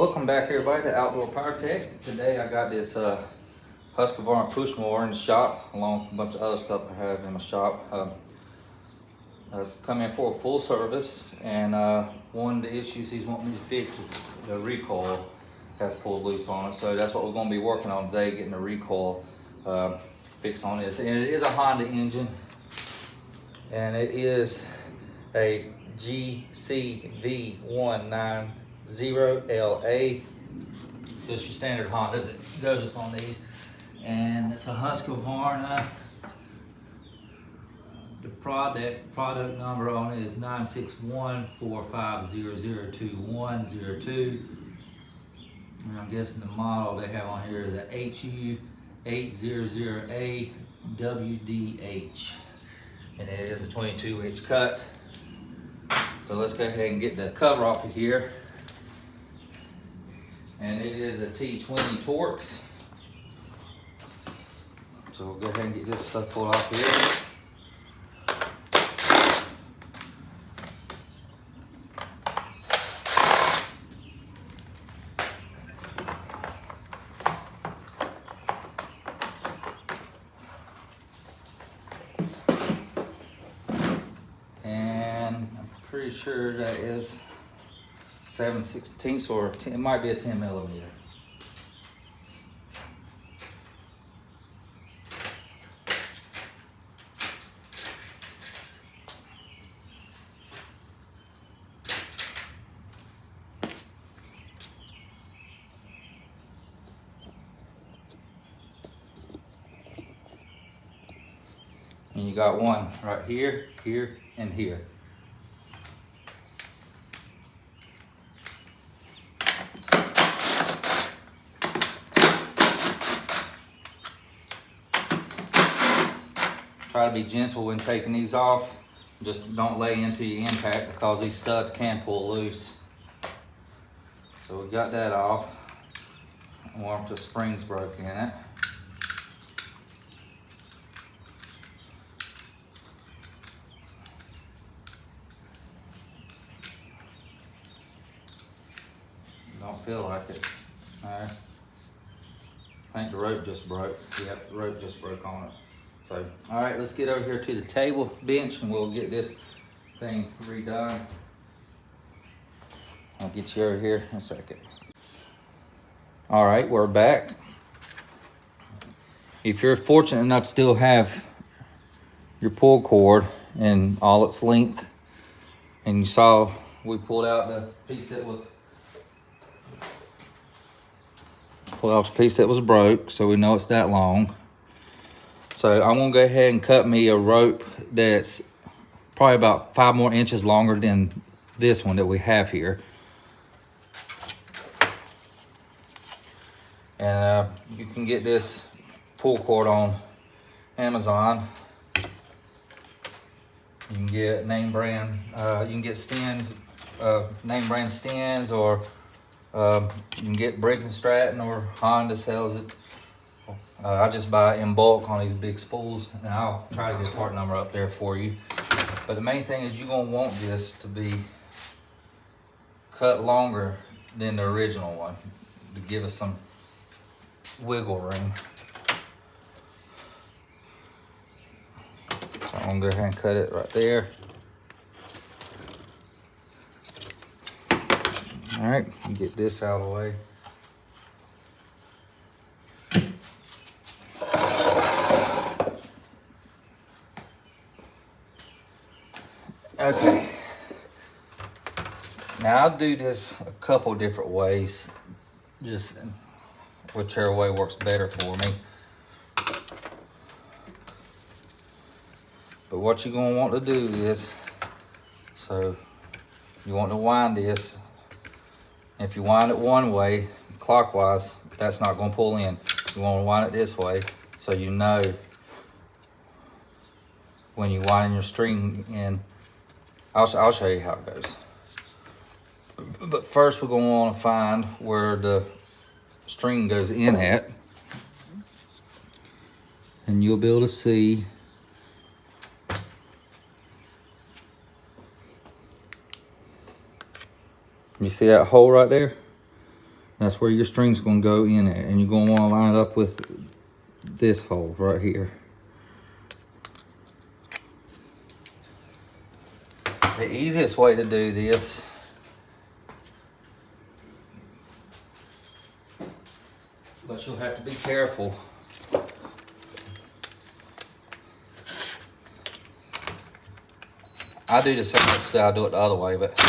Welcome back everybody to Outdoor Power Tech. Today I got this Husqvarna push mower in the shop along with a bunch of other stuff I have in my shop. It's come in for a full service, and one of the issues he's wanting me to fix is the recoil has pulled loose on it. So that's what we're going to be working on today, getting the recoil fixed on this. And it is a Honda engine, and it is a GCV190LA. Just your standard Hondas. It goes on these, and it's a Husqvarna. The product number on it is 96145002102. And I'm guessing the model they have on here is a HU800AWDH, and it is a 22-inch cut. So let's go ahead and get the cover off of here. And it is a T20 Torx. So we'll go ahead and get this stuff pulled off here. And I'm pretty sure that is 7/16 or 10, it might be a 10 millimeter. And you got one right here, here, and here. Try to be gentle when taking these off. Just don't lay into your impact because these studs can pull loose. So we got that off. One of the springs broke in it. Don't feel like it. All right. I think the rope just broke. Yep, the rope just broke on it. So, all right, let's get over here to the table bench and we'll get this thing redone. I'll get you over here in a second. All right, we're back. If you're fortunate enough to still have your pull cord in all its length, and you saw we pulled out the piece that was broke, so we know it's that long. So I'm gonna go ahead and cut me a rope that's probably about 5 more inches longer than this one that we have here. And you can get this pull cord on Amazon. You can get name brand, you can get Stens, name brand Stens, or you can get Briggs & Stratton, or Honda sells it. I just buy it in bulk on these big spools, and I'll try to get a part number up there for you. But the main thing is you're gonna want this to be cut longer than the original one to give us some wiggle room. So I'm gonna go ahead and cut it right there. All right, get this out of the way. Okay, now I'll do this a couple different ways, just whichever way works better for me. But what you're gonna want to do is, so you want to wind this. If you wind it one way, clockwise, that's not gonna pull in. You wanna wind it this way, so you know when you wind your string in. I'll show you how it goes. But first we're gonna wanna find where the string goes in at. And you'll be able to see You see that hole right there? That's where your string's gonna go in it, and you're gonna wanna line it up with this hole right here. The easiest way to do this but you'll have to be careful. I do the same way, I do it the other way, but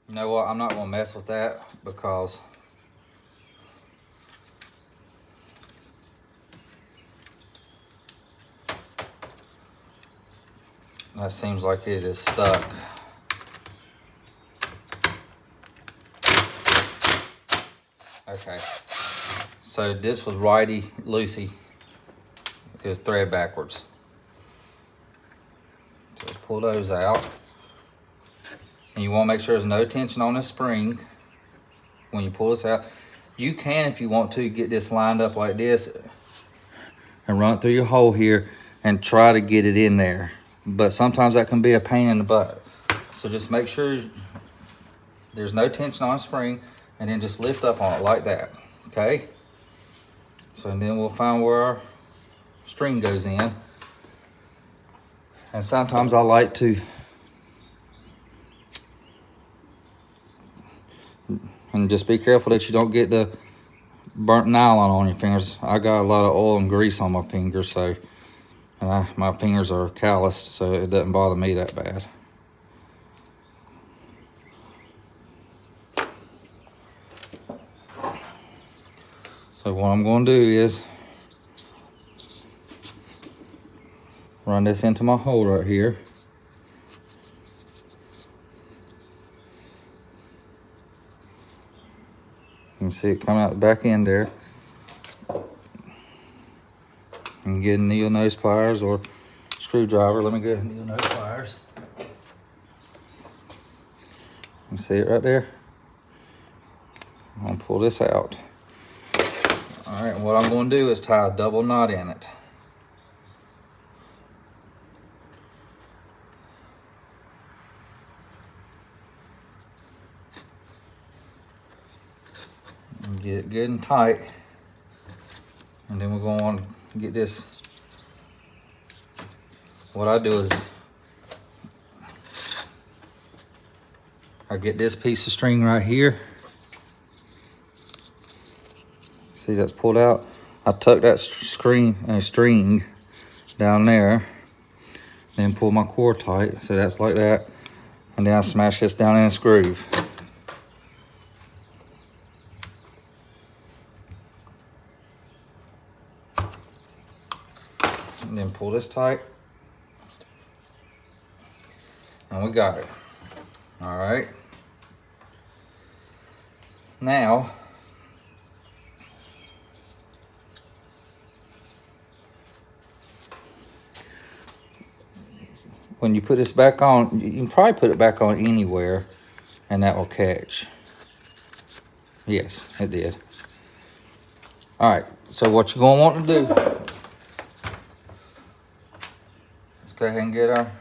you know what? I'm not gonna mess with that because that seems like it is stuck. Okay, so this was righty-loosey. It was thread backwards. So let's pull those out. And you want to make sure there's no tension on this spring when you pull this out. You can, if you want to, get this lined up like this and run it through your hole here and try to get it in there. But sometimes that can be a pain in the butt. So just make sure there's no tension on the spring, and then just lift up on it like that, okay? So and then we'll find where our string goes in. And sometimes I like to, and just be careful that you don't get the burnt nylon on your fingers. I got a lot of oil and grease on my fingers, so and my fingers are calloused, so it doesn't bother me that bad. So what I'm going to do is run this into my hole right here. You can see it coming out the back end there. And get needle nose pliers or screwdriver. Let me get needle nose pliers. You see it right there? I'm going to pull this out. All right, what I'm going to do is tie a double knot in it. And get it good and tight. And then we're going to get this. What I do is I get this piece of string right here. See, that's pulled out. I tuck that string down there, then pull my cord tight, so that's like that, and then I smash this down in a groove. And then pull this tight, and we got it. All right. Now, when you put this back on, you can probably put it back on anywhere and that will catch. Yes, it did. All right, so what you're gonna want to do, let's go ahead and get our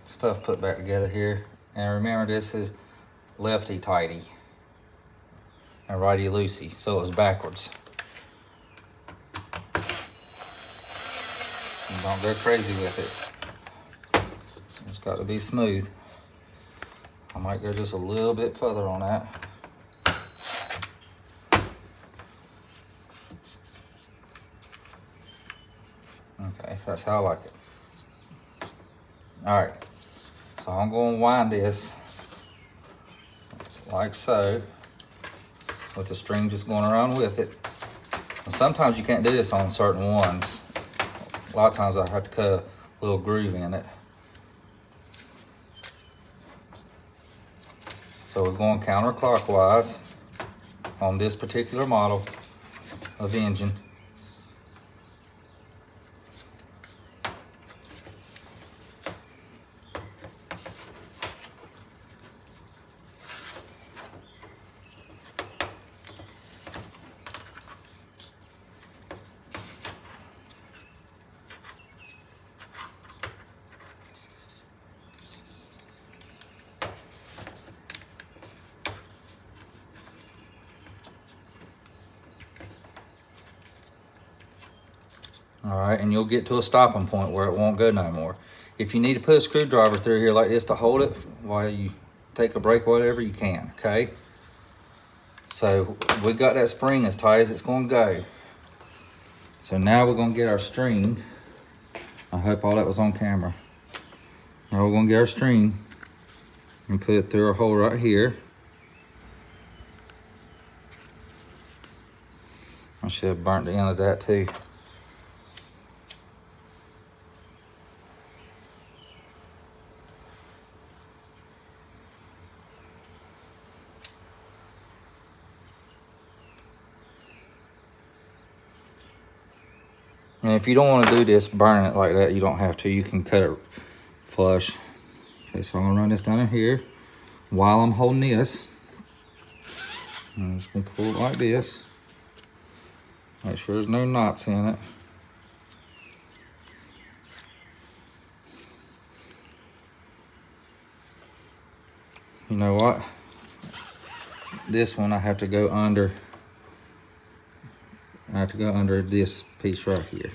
stuff put back together here. And remember, this is lefty tighty and righty loosey, so it was backwards. And don't go crazy with it. So it's got to be smooth. I might go just a little bit further on that. Okay, that's how I like it. All right, so I'm going to wind this like so, with the string just going around with it. And sometimes you can't do this on certain ones. A lot of times I have to cut a little groove in it. So we're going counterclockwise on this particular model of engine. All right, and you'll get to a stopping point where it won't go no more. If you need to put a screwdriver through here like this to hold it while you take a break, whatever, you can, okay? So we got that spring as tight as it's gonna go. So now we're gonna get our string. I hope all that was on camera. Now we're gonna get our string and put it through a hole right here. I should have burnt the end of that too. And if you don't want to do this, burn it like that, you don't have to. You can cut it flush. Okay, so I'm gonna run this down in here while I'm holding this. I'm just gonna pull it like this. Make sure there's no knots in it. You know what? This one I have to go under. I have to go under this piece right here.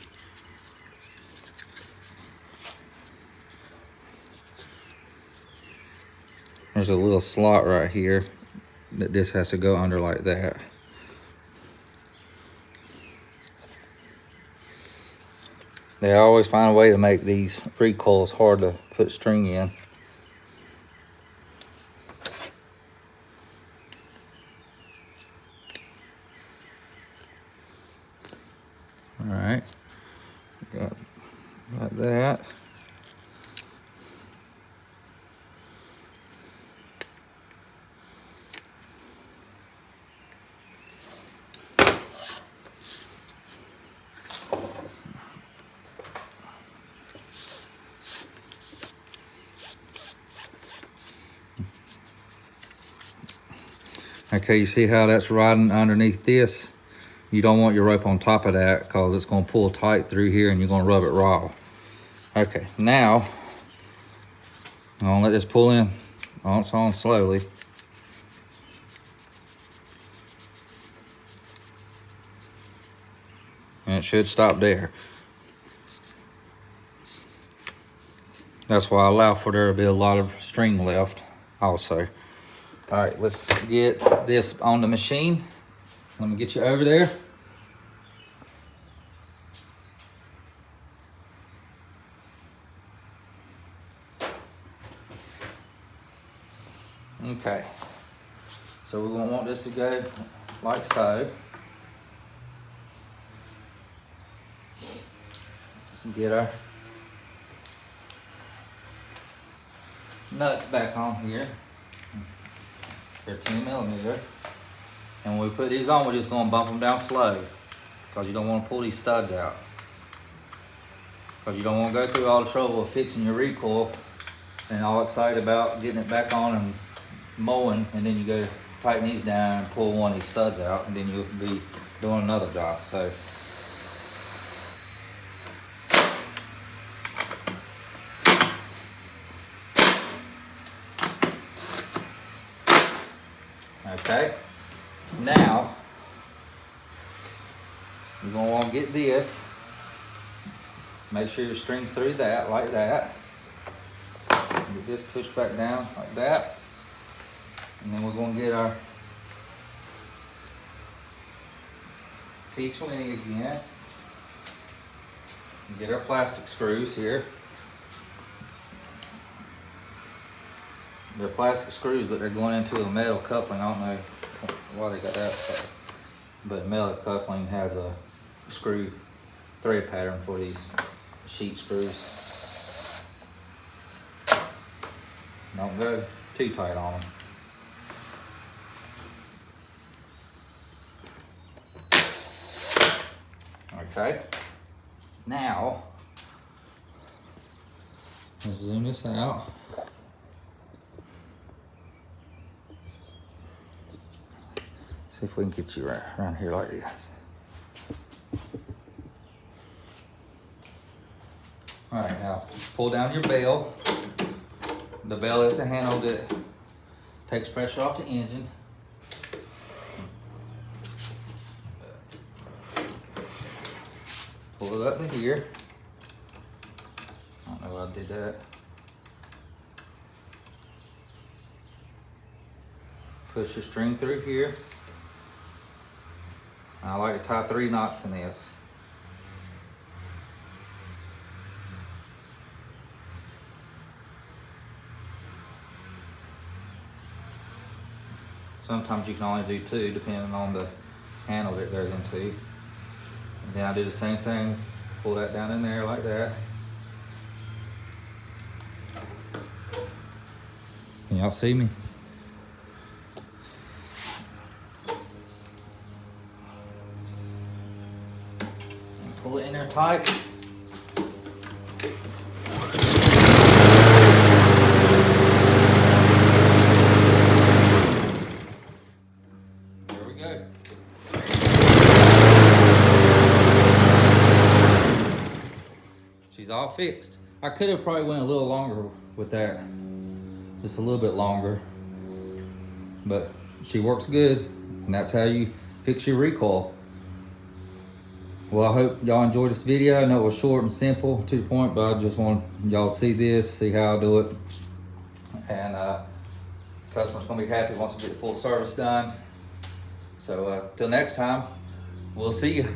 There's a little slot right here that this has to go under like that. They always find a way to make these recoils hard to put string in. All right, got that. Okay, you see how that's riding underneath this? You don't want your rope on top of that because it's going to pull tight through here and you're going to rub it raw. Okay, now I'm going to let this pull in on its own slowly. And it should stop there. That's why I allow for there to be a lot of string left also. All right, let's get this on the machine. Let me get you over there. Okay, so we're gonna want this to go like so. Let's get our nuts back on here. They're 10mm. And when we put these on, we're just gonna bump them down slow because you don't wanna pull these studs out. Because you don't wanna go through all the trouble of fixing your recoil and all excited about getting it back on and mowing, and then you go tighten these down and pull one of these studs out, and then you'll be doing another job. So okay, now you're gonna want to get this, make sure your string's through that like that, get this pushed back down like that. And then we're going to get our T20 again. And get our plastic screws here. They're plastic screws, but they're going into a metal coupling. I don't know why they got that stuff. But metal coupling has a screw thread pattern for these sheet screws. Don't go too tight on them. Okay, now let's zoom this out. See if we can get you right around here like this. All right, now pull down your bell. The bell is the handle that takes pressure off the engine. pull it up to here. I don't know why I did that. Push the string through here. I like to tie 3 knots in this. Sometimes you can only do 2 depending on the handle that it goes into. And then I do the same thing, pull that down in there like that. Can y'all see me? And pull it in there tight. There we go. She's all fixed. I could have probably went a little longer with that. Just a little bit longer. But she works good. And that's how you fix your recoil. Well, I hope y'all enjoyed this video. I know it was short and simple to the point, but I just want y'all to see this, see how I do it. And customer's gonna be happy once we get the full service done. So till next time, we'll see you.